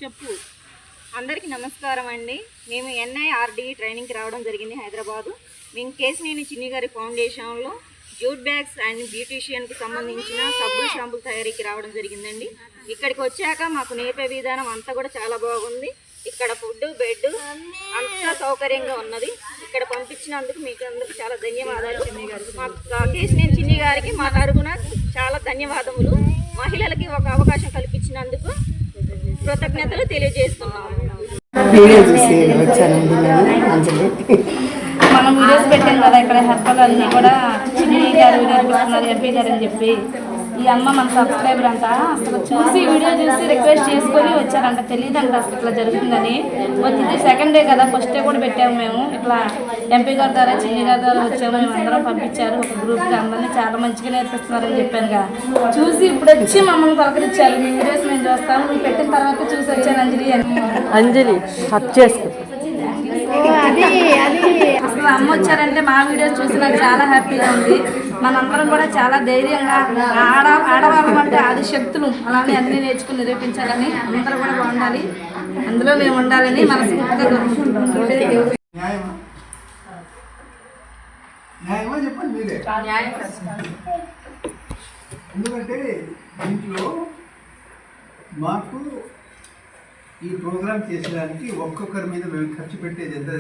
చెప్పు. అందరికీ నమస్కారం అండి. మేము NIRD ట్రైనింగ్కి రావడం జరిగింది హైదరాబాదు. మేము కేశినేని చిన్ని గారి ఫౌండేషన్లో జూట్ బ్యాగ్స్ అండ్ బ్యూటీషియన్కి సంబంధించిన సబ్బులు షాంపుల తయారీకి రావడం జరిగిందండి. ఇక్కడికి వచ్చాక మాకు నేర్పే విధానం అంతా కూడా చాలా బాగుంది. ఇక్కడ ఫుడ్, బెడ్ అంతా సౌకర్యంగా ఉన్నది. ఇక్కడ పంపించినందుకు మీకు అందరికి చాలా ధన్యవాదాలు. మా కేశినేని చిన్ని గారికి మా తరపున చాలా ధన్యవాదములు. మహిళలకి ఒక అవకాశం కల్పించినందుకు కృతజ్ఞతలు తెలియజేస్తున్నాము. మనం వీడియోస్ పెట్టాం కదా, ఇక్కడ హెర్బల్ అన్నీ కూడా చిన్ని గారు నేర్పిస్తున్నారు ఎంపీ గారు అని చెప్పి. ఈ అమ్మ మన సబ్స్క్రైబర్ అంట. అసలు చూసి వీడియో చూసి రిక్వెస్ట్ చేసుకొని వచ్చారంట. తెలియదంట అసలు ఇట్లా జరుగుతుందని. వచ్చింది సెకండ్ డే కదా, ఫస్ట్ డే కూడా పెట్టాము మేము. ఇట్లా ఎంపీ గారి ద్వారా చిన్ని గారి ద్వారా వచ్చాము. మేము అందరం పంపించారు ఒక గ్రూప్కి. అందరినీ చాలా మంచిగా నేర్పిస్తున్నారని చెప్పానుగా. చూసి ఇప్పుడు వచ్చి మమ్మల్ని పలకరించారు. మీ వీడియోస్ మేము చూస్తాము, మీరు పెట్టిన తర్వాత చూసి వచ్చాను అంజలి హక్ చేసుకో. అసలు అమ్మ వచ్చారంటే మా వీడియోస్ చూసి నాకు చాలా హ్యాపీగా ఉంది. మనందరం కూడా చాలా ధైర్యంగా ఆడవాళ్ళం అంటే ఆది శక్తులు అలానే అన్నీ నేర్చుకుని నిరూపించాలని, అందరూ కూడా బాగుండాలి, అందులో మేము ఉండాలని మనస్ఫూర్తిగా కోరుకుంటున్నాం. ఎందుకంటే ఇంట్లో మాకు ఈ ప్రోగ్రామ్ చేసేదానికి ఒక్కొక్కరి మీద మేము ఖర్చు పెట్టేది ఎంత